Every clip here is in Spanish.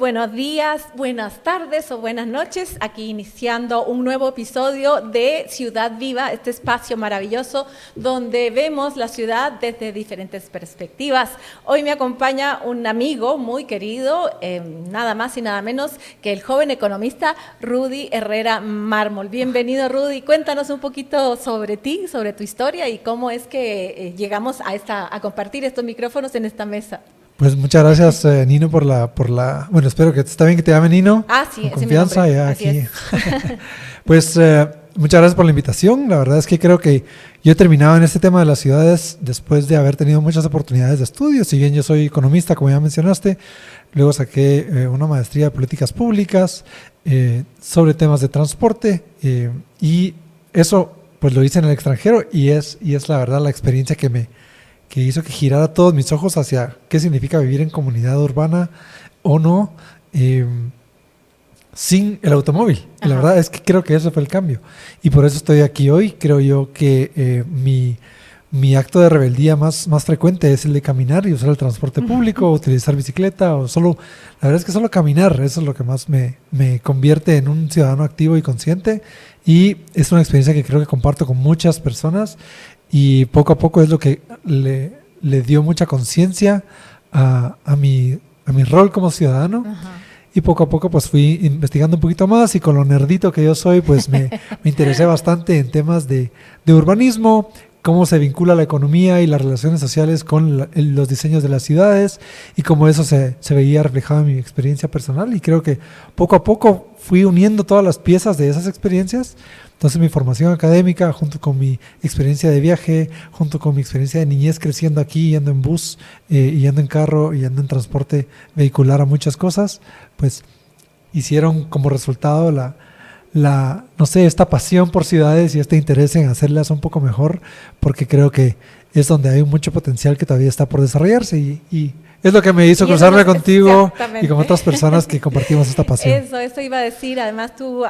buenos días, buenas tardes o buenas noches. Aquí iniciando un nuevo episodio de Ciudad Viva, este espacio maravilloso donde vemos la ciudad desde diferentes perspectivas. Hoy me acompaña un amigo muy querido, nada más y nada menos que el joven economista Rudy Herrera Mármol. Bienvenido, Rudy. Cuéntanos un poquito sobre ti, sobre tu historia y cómo es que llegamos a compartir estos micrófonos en esta mesa. Pues muchas gracias, Nino, por la... Bueno, espero que está bien que te llame Nino. Sí, con confianza, ya así aquí. Es. Pues muchas gracias por la invitación. La verdad es que creo que yo he terminado en este tema de las ciudades después de haber tenido muchas oportunidades de estudio. Si bien yo soy economista, como ya mencionaste, luego saqué una maestría de políticas públicas sobre temas de transporte y eso pues lo hice en el extranjero y es la verdad la experiencia que hizo que girara todos mis ojos hacia qué significa vivir en comunidad urbana o no sin el automóvil. La verdad es que creo que eso fue el cambio. Y por eso estoy aquí hoy. Creo yo que mi acto de rebeldía más frecuente es el de caminar y usar el transporte público, utilizar bicicleta o solo... La verdad es que solo caminar, eso es lo que más me convierte en un ciudadano activo y consciente. Y es una experiencia que creo que comparto con muchas personas. Y poco a poco es lo que le dio mucha conciencia a mi rol como ciudadano. Y poco a poco pues fui investigando un poquito más y con lo nerdito que yo soy pues me interesé bastante en temas de urbanismo, cómo se vincula la economía y las relaciones sociales con los diseños de las ciudades y cómo eso se veía reflejado en mi experiencia personal. Y creo que poco a poco fui uniendo todas las piezas de esas experiencias. Entonces mi formación académica, junto con mi experiencia de viaje, junto con mi experiencia de niñez creciendo aquí, yendo en bus, yendo en carro, yendo en transporte vehicular a muchas cosas, pues hicieron como resultado no sé, esta pasión por ciudades y este interés en hacerlas un poco mejor, porque creo que es donde hay mucho potencial que todavía está por desarrollarse y es lo que me hizo cruzarme contigo y con otras personas que compartimos esta pasión. Eso iba a decir. Además, tú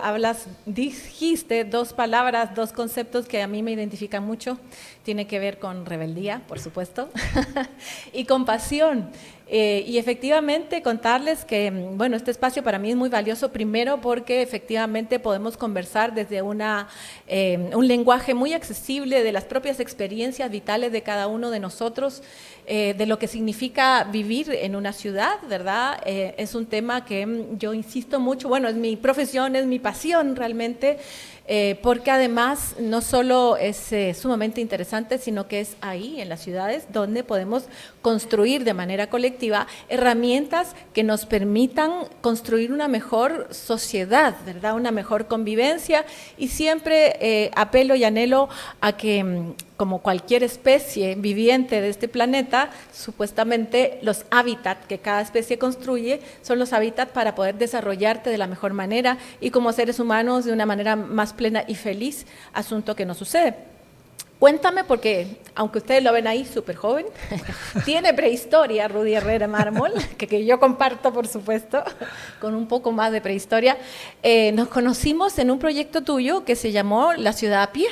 dijiste dos palabras, dos conceptos que a mí me identifican mucho. Tiene que ver con rebeldía, por supuesto, y con pasión. Y efectivamente contarles que, bueno, este espacio para mí es muy valioso, primero porque efectivamente podemos conversar desde un lenguaje muy accesible de las propias experiencias vitales de cada uno de nosotros, de lo que significa vivir en una ciudad, ¿verdad? Es un tema que yo insisto mucho, bueno, es mi profesión, es mi pasión realmente, porque además no solo es sumamente interesante, sino que es ahí en las ciudades donde podemos construir de manera colectiva herramientas que nos permitan construir una mejor sociedad, ¿verdad? Una mejor convivencia, y siempre apelo y anhelo a que como cualquier especie viviente de este planeta, supuestamente los hábitats que cada especie construye son los hábitats para poder desarrollarte de la mejor manera y como seres humanos de una manera más plena y feliz, asunto que nos sucede. Cuéntame, porque aunque ustedes lo ven ahí súper joven, tiene prehistoria Rudy Herrera Mármol, que yo comparto, por supuesto, con un poco más de prehistoria. Nos conocimos en un proyecto tuyo que se llamó La Ciudad a Pie.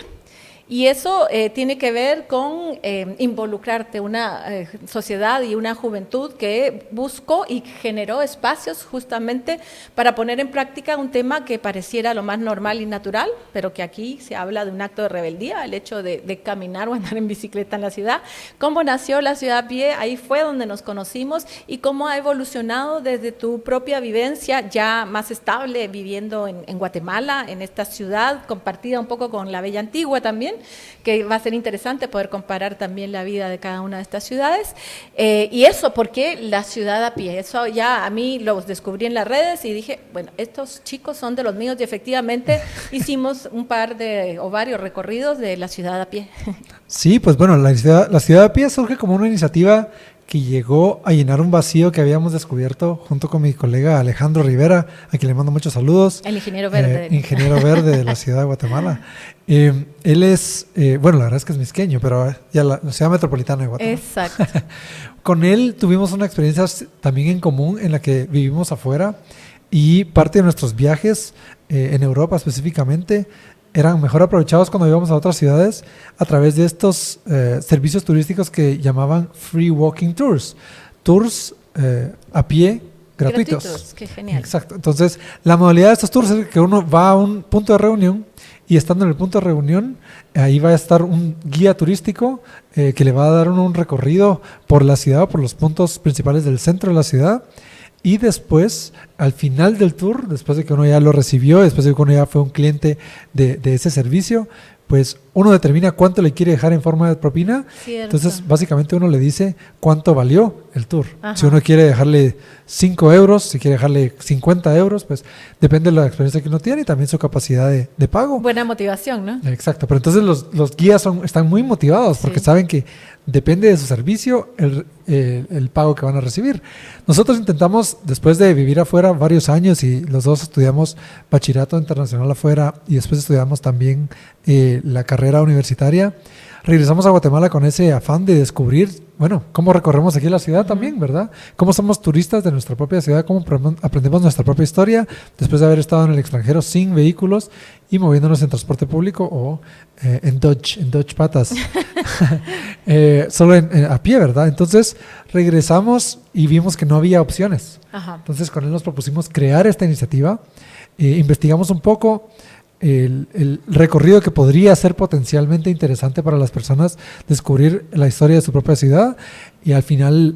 Y eso tiene que ver con involucrarte una sociedad y una juventud que buscó y generó espacios justamente para poner en práctica un tema que pareciera lo más normal y natural, pero que aquí se habla de un acto de rebeldía, el hecho de caminar o andar en bicicleta en la ciudad. ¿Cómo nació La Ciudad a Pie? Ahí fue donde nos conocimos y cómo ha evolucionado desde tu propia vivencia ya más estable viviendo en Guatemala, en esta ciudad compartida un poco con la Bella Antigua también, que va a ser interesante poder comparar también la vida de cada una de estas ciudades. Y eso, ¿por qué La Ciudad a Pie? Eso ya a mí los descubrí en las redes y dije, bueno, estos chicos son de los míos, y efectivamente hicimos varios recorridos de La Ciudad a Pie. Sí, pues bueno, la ciudad a Pie surge como una iniciativa que llegó a llenar un vacío que habíamos descubierto junto con mi colega Alejandro Rivera, a quien le mando muchos saludos. El ingeniero verde. Ingeniero verde de la ciudad de Guatemala. Él es, bueno, la verdad es que es misqueño, pero ya la ciudad metropolitana de Guatemala. Exacto. Con él tuvimos una experiencia también en común en la que vivimos afuera y parte de nuestros viajes en Europa específicamente eran mejor aprovechados cuando íbamos a otras ciudades a través de estos servicios turísticos que llamaban free walking tours. Tours a pie gratuitos. Qué genial. Exacto. Entonces, la modalidad de estos tours es que uno va a un punto de reunión y estando en el punto de reunión, ahí va a estar un guía turístico que le va a dar un recorrido por la ciudad o por los puntos principales del centro de la ciudad. Y después, al final del tour, después de que uno ya lo recibió, después de que uno ya fue un cliente de ese servicio, pues uno determina cuánto le quiere dejar en forma de propina. Cierto. Entonces, básicamente uno le dice cuánto valió el tour. Ajá. Si uno quiere dejarle 5 euros, si quiere dejarle 50 euros, pues depende de la experiencia que uno tiene y también su capacidad de pago. Buena motivación, ¿no? Exacto, pero entonces los guías están muy motivados porque Sí. saben que depende de su servicio el pago que van a recibir. Nosotros intentamos, después de vivir afuera varios años y los dos estudiamos bachillerato internacional afuera y después estudiamos también la carrera universitaria, regresamos a Guatemala con ese afán de descubrir, bueno, cómo recorremos aquí la ciudad también, ¿verdad? Cómo somos turistas de nuestra propia ciudad, cómo aprendemos nuestra propia historia después de haber estado en el extranjero sin vehículos y moviéndonos en transporte público o en Dodge patas, solo a pie, ¿verdad? Entonces regresamos y vimos que no había opciones. Ajá. Entonces con él nos propusimos crear esta iniciativa, investigamos un poco el recorrido que podría ser potencialmente interesante para las personas, descubrir la historia de su propia ciudad y al final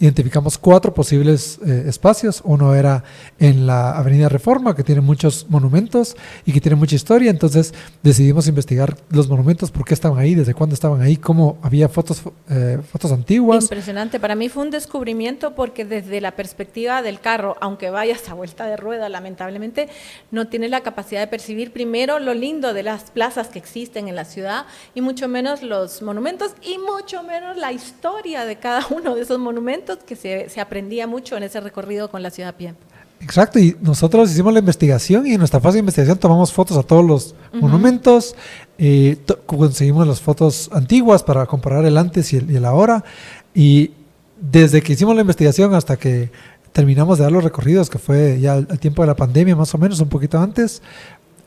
identificamos 4 posibles espacios. Uno era en la Avenida Reforma, que tiene muchos monumentos y que tiene mucha historia, entonces decidimos investigar los monumentos, por qué estaban ahí, desde cuándo estaban ahí, cómo había fotos antiguas. Impresionante. Para mí fue un descubrimiento porque desde la perspectiva del carro, aunque vayas a vuelta de rueda, lamentablemente, no tienes la capacidad de percibir primero lo lindo de las plazas que existen en la ciudad y mucho menos los monumentos y mucho menos la historia de cada uno de esos monumentos que se aprendía mucho en ese recorrido con la ciudad a pie. Exacto, y nosotros hicimos la investigación y en nuestra fase de investigación tomamos fotos a todos los monumentos, conseguimos las fotos antiguas para comparar el antes y el ahora, y desde que hicimos la investigación hasta que terminamos de dar los recorridos, que fue ya al tiempo de la pandemia más o menos, un poquito antes,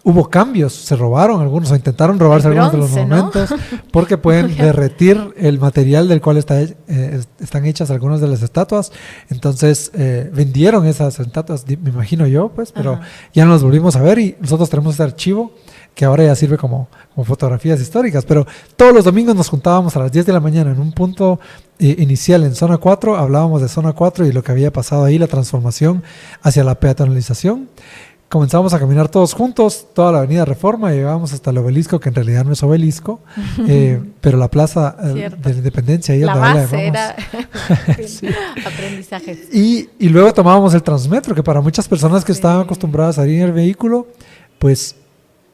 hubo cambios, se robaron algunos o intentaron robarse algunos de los monumentos, ¿no? Porque pueden derretir el material del cual están hechas algunas de las estatuas. Entonces vendieron esas estatuas, me imagino yo, pues, pero ya no las volvimos a ver y nosotros tenemos este archivo que ahora ya sirve como fotografías históricas. Pero todos los domingos nos juntábamos a las 10 de la mañana en un punto inicial en Zona 4, hablábamos de Zona 4 y lo que había pasado ahí, la transformación hacia la peatonalización. Comenzamos a caminar todos juntos, toda la avenida Reforma, llegábamos hasta el obelisco, que en realidad no es obelisco, pero la plaza de la Independencia. Ahí la base era sí. Aprendizajes. Y luego tomábamos el Transmetro, que para muchas personas que estaban acostumbradas a ir en el vehículo, pues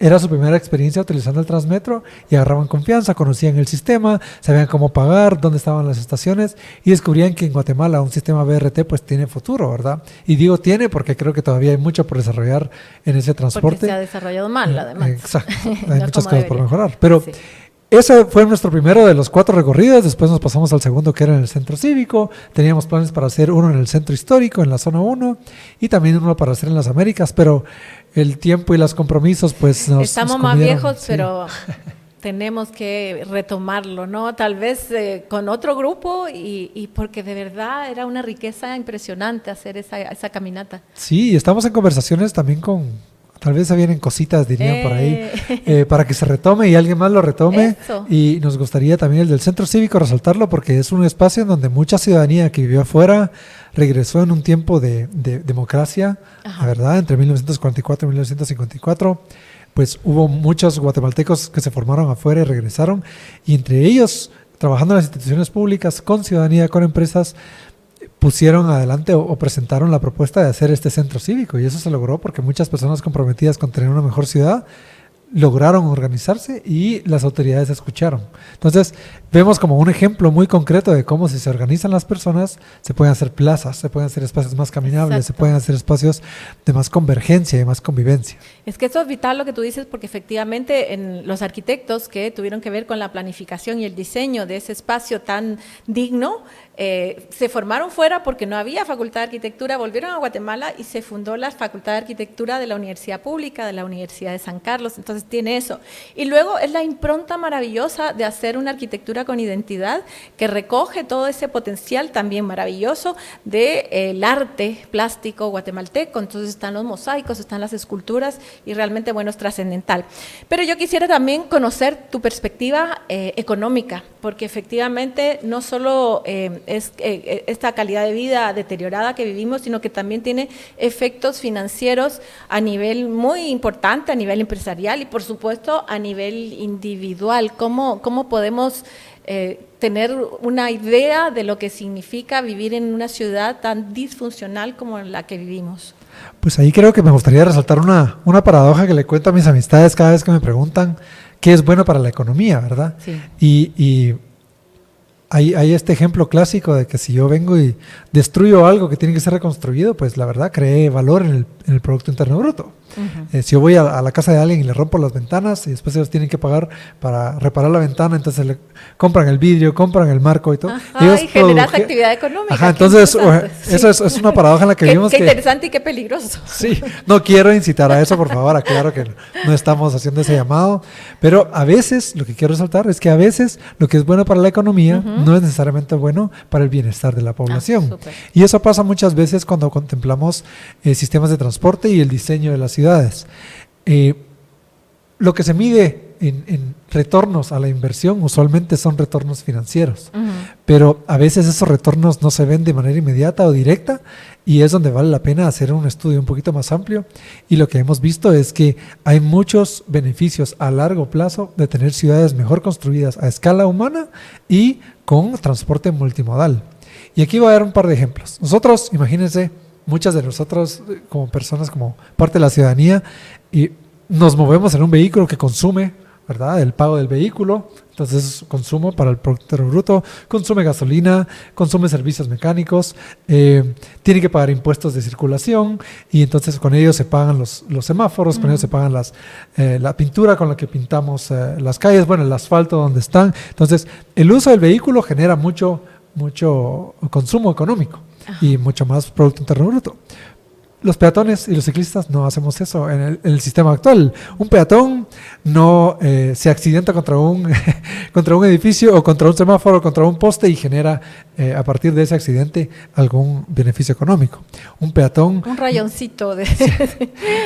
era su primera experiencia utilizando el Transmetro y agarraban confianza, conocían el sistema, sabían cómo pagar, dónde estaban las estaciones y descubrían que en Guatemala un sistema BRT pues tiene futuro, ¿verdad? Y digo tiene porque creo que todavía hay mucho por desarrollar en ese transporte. Porque se ha desarrollado mal, además. Exacto, hay no muchas cosas por mejorar. Pero sí. Ese fue nuestro primero de los 4 recorridos, después nos pasamos al segundo que era en el centro cívico, teníamos planes para hacer uno en el centro histórico, en la zona 1, y también uno para hacer en las Américas, pero el tiempo y los compromisos pues Estamos más viejos, sí. Pero tenemos que retomarlo, ¿no? Tal vez con otro grupo y porque de verdad era una riqueza impresionante hacer esa caminata. Sí, estamos en conversaciones también tal vez se vienen cositas, dirían por ahí, para que se retome y alguien más lo retome. Eso. Y nos gustaría también el del Centro Cívico resaltarlo porque es un espacio en donde mucha ciudadanía que vivió afuera regresó en un tiempo de democracia, la verdad, entre 1944 y 1954. Pues hubo muchos guatemaltecos que se formaron afuera y regresaron, y entre ellos, trabajando en las instituciones públicas, con ciudadanía, con empresas, pusieron adelante o presentaron la propuesta de hacer este centro cívico, y eso se logró porque muchas personas comprometidas con tener una mejor ciudad lograron organizarse y las autoridades escucharon. Entonces vemos como un ejemplo muy concreto de cómo si se organizan las personas se pueden hacer plazas, se pueden hacer espacios más caminables, se pueden hacer espacios de más convergencia y más convivencia. Es que eso es vital lo que tú dices, porque efectivamente en los arquitectos que tuvieron que ver con la planificación y el diseño de ese espacio tan digno, se formaron fuera porque no había facultad de arquitectura, volvieron a Guatemala y se fundó la Facultad de Arquitectura de la Universidad Pública, de la Universidad de San Carlos, entonces tiene eso. Y luego es la impronta maravillosa de hacer una arquitectura con identidad que recoge todo ese potencial también maravilloso del arte plástico guatemalteco, entonces están los mosaicos, están las esculturas y realmente, bueno, es trascendental. Pero yo quisiera también conocer tu perspectiva económica, porque efectivamente no solo es esta calidad de vida deteriorada que vivimos, sino que también tiene efectos financieros a nivel muy importante, a nivel empresarial y por supuesto a nivel individual. ¿Cómo podemos tener una idea de lo que significa vivir en una ciudad tan disfuncional como la que vivimos? Pues ahí creo que me gustaría resaltar una paradoja que le cuento a mis amistades cada vez que me preguntan qué es bueno para la economía, ¿verdad? Sí. Y hay este ejemplo clásico de que si yo vengo y destruyo algo que tiene que ser reconstruido, pues la verdad creé valor en el Producto Interno Bruto. Uh-huh. Si yo voy a la casa de alguien y le rompo las ventanas y después ellos tienen que pagar para reparar la ventana, entonces le compran el vidrio, compran el marco y todo. Ajá, y generas actividad económica. Ajá, entonces eso es una paradoja en la que vivimos. Qué interesante y qué peligroso. Sí, no quiero incitar a eso, por favor, aclaro que no estamos haciendo ese llamado, pero a veces, lo que quiero resaltar es que a veces lo que es bueno para la economía no es necesariamente bueno para el bienestar de la población. Y eso pasa muchas veces cuando contemplamos sistemas de transporte y el diseño de las ciudades. Lo que se mide en retornos a la inversión usualmente son retornos financieros, pero a veces esos retornos no se ven de manera inmediata o directa y es donde vale la pena hacer un estudio un poquito más amplio, y lo que hemos visto es que hay muchos beneficios a largo plazo de tener ciudades mejor construidas a escala humana y con transporte multimodal. Y aquí voy a dar un par de ejemplos. Nosotros, imagínense, muchas de nosotros como personas, como parte de la ciudadanía, y nos movemos en un vehículo que consume, ¿verdad? El pago del vehículo, entonces consumo para el Producto Interno Bruto, consume gasolina, consume servicios mecánicos, tiene que pagar impuestos de circulación y entonces con ellos se pagan los semáforos, con ellos se pagan la pintura con la que pintamos las calles, bueno, el asfalto donde están. Entonces el uso del vehículo genera mucho consumo económico y mucho más Producto Interno Bruto. Los peatones y los ciclistas no hacemos eso en el sistema actual. Un peatón no se accidenta contra un edificio o contra un semáforo o contra un poste y genera a partir de ese accidente algún beneficio económico. Un peatón... Un rayoncito de...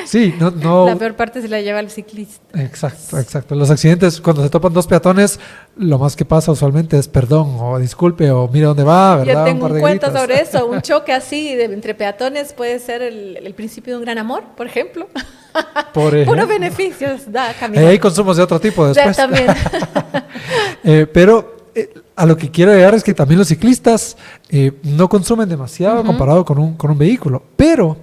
Sí, no... La peor parte se la lleva el ciclista. Exacto. Los accidentes, cuando se topan dos peatones, lo más que pasa usualmente es perdón o disculpe o mira dónde va, ¿verdad? Yo tengo un cuento sobre eso. Un choque así entre peatones puede ser el principio de un gran amor, por ejemplo. Puros beneficios da caminar. Hay consumos de otro tipo después. Ya, también. Pero a lo que quiero llegar es que también los ciclistas no consumen demasiado comparado con un vehículo, pero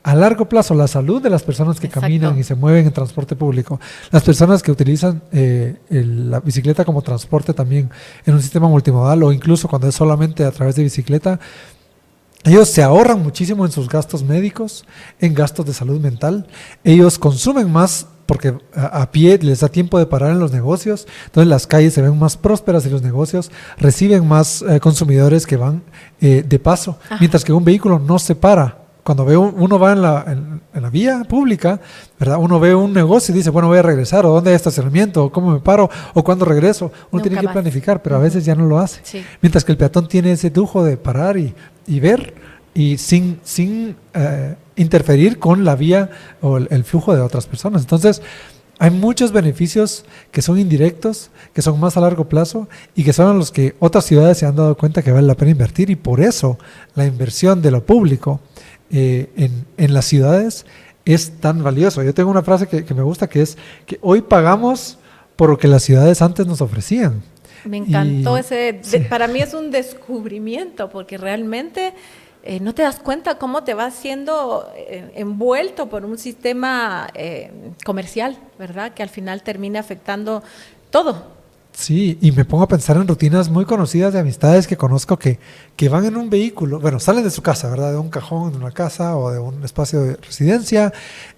a largo plazo la salud de las personas que caminan y se mueven en transporte público, las personas que utilizan la bicicleta como transporte también en un sistema multimodal o incluso cuando es solamente a través de bicicleta, ellos se ahorran muchísimo en sus gastos médicos, en gastos de salud mental. Ellos consumen más porque a pie les da tiempo de parar en los negocios. Entonces las calles se ven más prósperas y los negocios reciben más consumidores que van de paso. Ajá. Mientras que un vehículo no se para. Cuando uno va en la vía pública, ¿verdad? Uno ve un negocio y dice, bueno, voy a regresar, o dónde hay estacionamiento, o cómo me paro, o cuándo regreso. Uno tiene que planificar, pero a veces ya no lo hace. Sí. Mientras que el peatón tiene ese lujo de parar y ver, y sin interferir con la vía o el flujo de otras personas. Entonces, hay muchos beneficios que son indirectos, que son más a largo plazo y que son los que otras ciudades se han dado cuenta que vale la pena invertir, y por eso la inversión de lo público en las ciudades es tan valioso. Yo tengo una frase que me gusta, que es que hoy pagamos por lo que las ciudades antes nos ofrecían. Me encantó para mí es un descubrimiento, porque realmente no te das cuenta cómo te vas siendo envuelto por un sistema comercial, ¿verdad? Que al final termina afectando todo. Sí, y me pongo a pensar en rutinas muy conocidas de amistades que conozco que van en un vehículo, bueno, salen de su casa, ¿verdad? De un cajón de una casa o de un espacio de residencia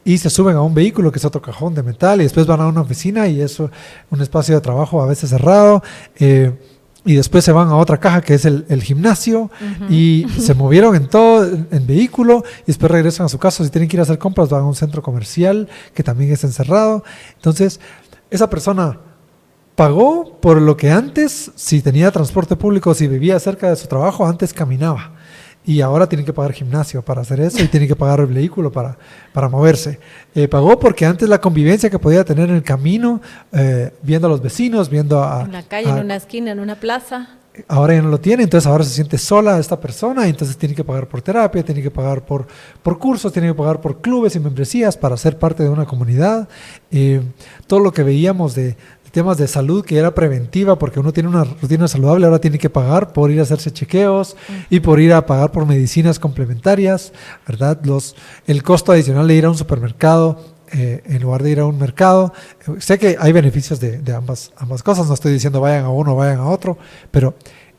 y se suben a un vehículo que es otro cajón de metal y después van a una oficina y es un espacio de trabajo a veces cerrado. y después se van a otra caja que es el gimnasio y se movieron en todo, en vehículo, y después regresan a su casa. Si tienen que ir a hacer compras, van a un centro comercial que también está encerrado. Entonces, esa persona pagó por lo que antes, si tenía transporte público, si vivía cerca de su trabajo, antes caminaba. Y ahora tienen que pagar gimnasio para hacer eso y tienen que pagar el vehículo para moverse. Pagó porque antes la convivencia que podía tener en el camino, viendo a los vecinos, viendo en la calle, en una esquina, en una plaza. Ahora ya no lo tiene, entonces ahora se siente sola esta persona, y entonces tiene que pagar por terapia, tiene que pagar por cursos, tiene que pagar por clubes y membresías para ser parte de una comunidad. Todo lo que veíamos de temas de salud que era preventiva porque uno tiene una rutina saludable, ahora tiene que pagar por ir a hacerse chequeos y por ir a pagar por medicinas complementarias, ¿verdad? El costo adicional de ir a un supermercado en lugar de ir a un mercado. Sé que hay beneficios de ambas cosas, no estoy diciendo vayan a uno o vayan a otro, pero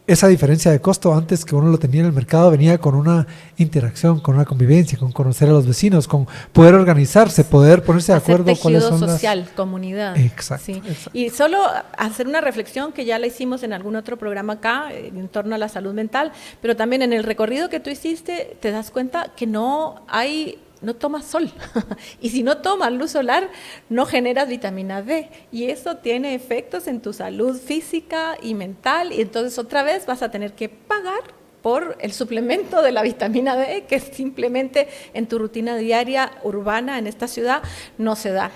esa diferencia de costo antes que uno lo tenía en el mercado venía con una interacción, con una convivencia, con conocer a los vecinos, con poder organizarse, poder ponerse de acuerdo. Tejido social, comunidad. Exacto, sí. Exacto. Y solo hacer una reflexión que ya la hicimos en algún otro programa acá, en torno a la salud mental, pero también en el recorrido que tú hiciste te das cuenta que no tomas sol y si no tomas luz solar no generas vitamina D y eso tiene efectos en tu salud física y mental, y entonces otra vez vas a tener que pagar por el suplemento de la vitamina D que simplemente en tu rutina diaria urbana en esta ciudad no se da.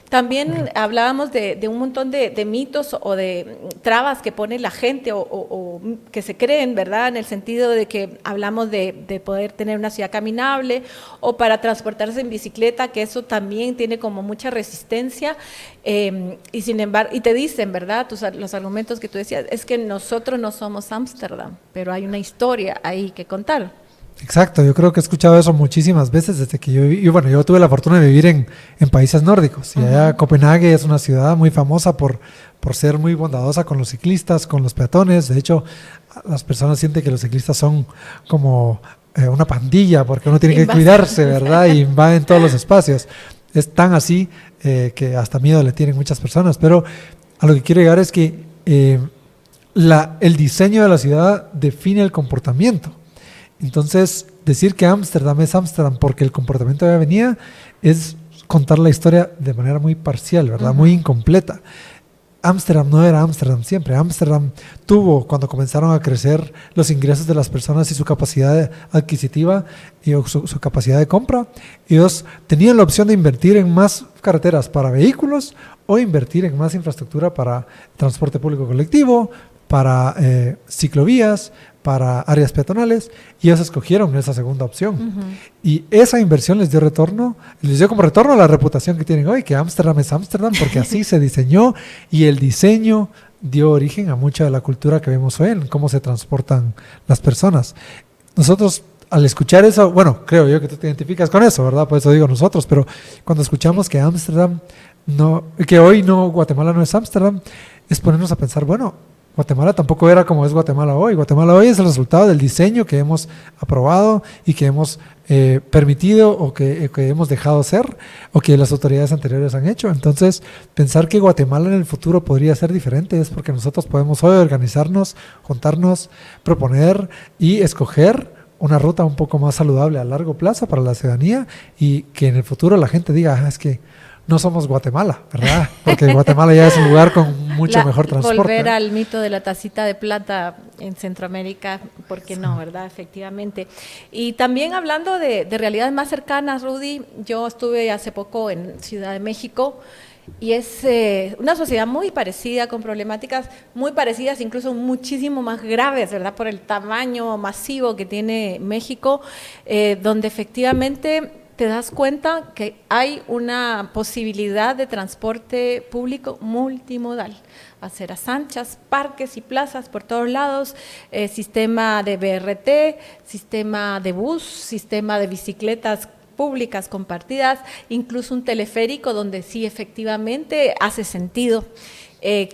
También hablábamos de un montón de mitos o de trabas que pone la gente o que se creen, ¿verdad? En el sentido de que hablamos de poder tener una ciudad caminable o para transportarse en bicicleta, que eso también tiene como mucha resistencia. Y sin embargo, y te dicen, ¿verdad? Los argumentos que tú decías, es que nosotros no somos Ámsterdam, pero hay una historia ahí que contar. Exacto, yo creo que he escuchado eso muchísimas veces desde que yo viví. Y bueno, yo tuve la fortuna de vivir en países nórdicos. Y allá Copenhague es una ciudad muy famosa por ser muy bondadosa con los ciclistas, con los peatones. De hecho, las personas sienten que los ciclistas son como una pandilla porque uno tiene que cuidarse, ¿verdad? Y invaden todos los espacios. Es tan así que hasta miedo le tienen muchas personas. Pero a lo que quiero llegar es que el diseño de la ciudad define el comportamiento. Entonces, decir que Ámsterdam es Ámsterdam porque el comportamiento ya venía es contar la historia de manera muy parcial, ¿verdad? Muy incompleta. Ámsterdam no era Ámsterdam siempre. Ámsterdam tuvo, cuando comenzaron a crecer los ingresos de las personas y su capacidad adquisitiva y su capacidad de compra, ellos tenían la opción de invertir en más carreteras para vehículos o invertir en más infraestructura para transporte público colectivo, para ciclovías, para áreas peatonales, y ellos escogieron esa segunda opción. Y esa inversión les dio como retorno a la reputación que tienen hoy, que Ámsterdam es Ámsterdam, porque así se diseñó, y el diseño dio origen a mucha de la cultura que vemos hoy, en cómo se transportan las personas. Nosotros, al escuchar eso, bueno, creo yo que tú te identificas con eso, ¿verdad? Por eso digo nosotros, pero cuando escuchamos que Ámsterdam que hoy Guatemala no es Ámsterdam, es ponernos a pensar, bueno, Guatemala tampoco era como es Guatemala hoy. Guatemala hoy es el resultado del diseño que hemos aprobado y que hemos permitido o que hemos dejado ser o que las autoridades anteriores han hecho. Entonces, pensar que Guatemala en el futuro podría ser diferente es porque nosotros podemos hoy organizarnos, juntarnos, proponer y escoger una ruta un poco más saludable a largo plazo para la ciudadanía y que en el futuro la gente diga, es que no somos Guatemala, ¿verdad? Porque Guatemala ya es un lugar con mucho mejor transporte. Volver al mito de la tacita de plata en Centroamérica, ¿por qué no, verdad? Efectivamente. Y también hablando de realidades más cercanas, Rudy, yo estuve hace poco en Ciudad de México y es una sociedad muy parecida, con problemáticas muy parecidas, incluso muchísimo más graves, ¿verdad? Por el tamaño masivo que tiene México, donde efectivamente te das cuenta que hay una posibilidad de transporte público multimodal, aceras anchas, parques y plazas por todos lados, sistema de BRT, sistema de bus, sistema de bicicletas públicas compartidas, incluso un teleférico donde sí efectivamente hace sentido.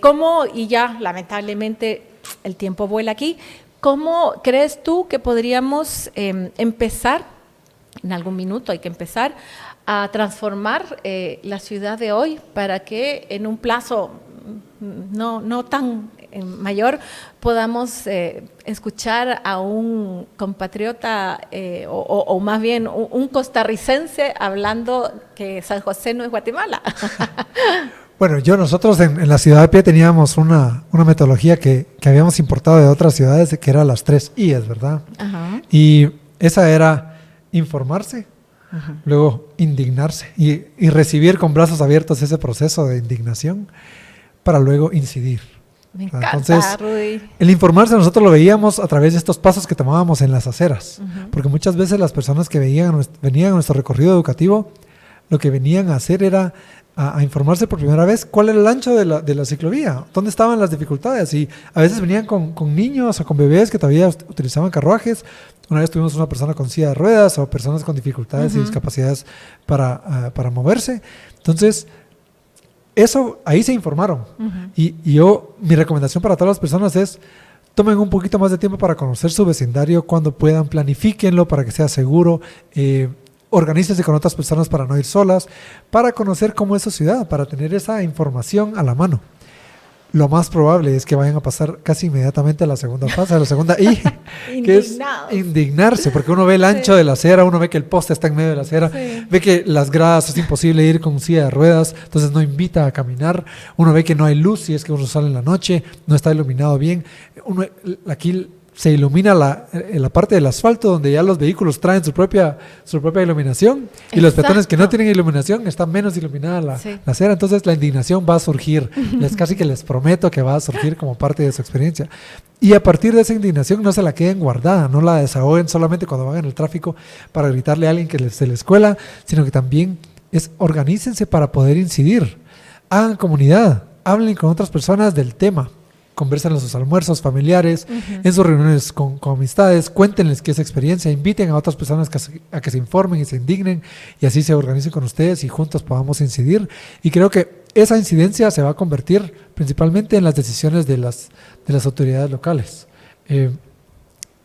¿Cómo, y ya lamentablemente el tiempo vuela aquí, cómo crees tú que podríamos empezar? En algún minuto hay que empezar a transformar la ciudad de hoy para que en un plazo no tan mayor, podamos escuchar a un compatriota o más bien un costarricense hablando que San José no es Guatemala. Bueno, nosotros en la ciudad de Pie teníamos una metodología que habíamos importado de otras ciudades, que era las 3 I's, ¿verdad? Ajá. Y esa era informarse, ajá, luego indignarse y recibir con brazos abiertos ese proceso de indignación para luego incidir. Me encanta, entonces, Rudy. El informarse nosotros lo veíamos a través de estos pasos que tomábamos en las aceras, uh-huh, porque muchas veces las personas que venían a nuestro recorrido educativo, lo que venían a hacer era a informarse por primera vez cuál era el ancho de la ciclovía, dónde estaban las dificultades, y a veces venían con niños o con bebés que todavía utilizaban carruajes. Una vez tuvimos una persona con silla de ruedas o personas con dificultades, uh-huh, y discapacidades para moverse. Entonces, ahí se informaron. Uh-huh. Y mi recomendación para todas las personas es: tomen un poquito más de tiempo para conocer su vecindario cuando puedan, planifíquenlo para que sea seguro, organícense con otras personas para no ir solas, para conocer cómo es su ciudad, para tener esa información a la mano. Lo más probable es que vayan a pasar casi inmediatamente a la segunda fase, a la segunda I, que es indignarse, porque uno ve el ancho, sí, de la acera, uno ve que el poste está en medio de la acera, sí, ve que las gradas es imposible ir con silla de ruedas, entonces no invita a caminar, uno ve que no hay luz si es que uno sale en la noche, no está iluminado bien, aquí se ilumina la parte del asfalto donde ya los vehículos traen su propia iluminación, y los peatones que no tienen iluminación está menos iluminada la acera. Entonces la indignación va a surgir, casi que les prometo que va a surgir como parte de su experiencia, y a partir de esa indignación no se la queden guardada, no la desahoguen solamente cuando van en el tráfico para gritarle a alguien que se les cuela, sino que también organícense para poder incidir, hagan comunidad, hablen con otras personas del tema, conversen en sus almuerzos familiares, uh-huh, en sus reuniones con amistades, cuéntenles qué es experiencia, inviten a otras personas a que se informen y se indignen, y así se organicen con ustedes y juntos podamos incidir. Y creo que esa incidencia se va a convertir principalmente en las decisiones de las autoridades locales.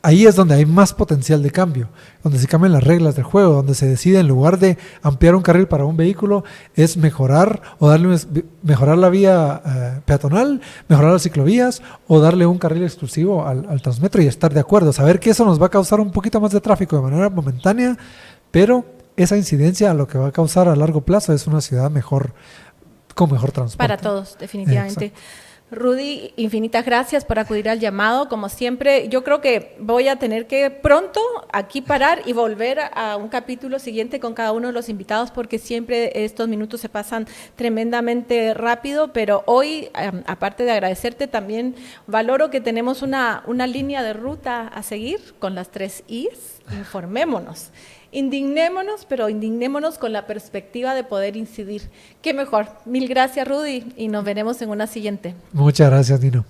Ahí es donde hay más potencial de cambio, donde se cambian las reglas del juego, donde se decide, en lugar de ampliar un carril para un vehículo, es mejorar la vía peatonal, mejorar las ciclovías o darle un carril exclusivo al Transmetro, y estar de acuerdo, saber que eso nos va a causar un poquito más de tráfico de manera momentánea, pero esa incidencia lo que va a causar a largo plazo es una ciudad con mejor transporte. Para todos, definitivamente. Exacto. Rudy, infinitas gracias por acudir al llamado. Como siempre, yo creo que voy a tener que pronto aquí parar y volver a un capítulo siguiente con cada uno de los invitados, porque siempre estos minutos se pasan tremendamente rápido, pero hoy, aparte de agradecerte, también valoro que tenemos una línea de ruta a seguir con las 3 I's. Informémonos. Indignémonos, pero indignémonos con la perspectiva de poder incidir. Qué mejor. Mil gracias, Rudy, y nos veremos en una siguiente. Muchas gracias, Nino.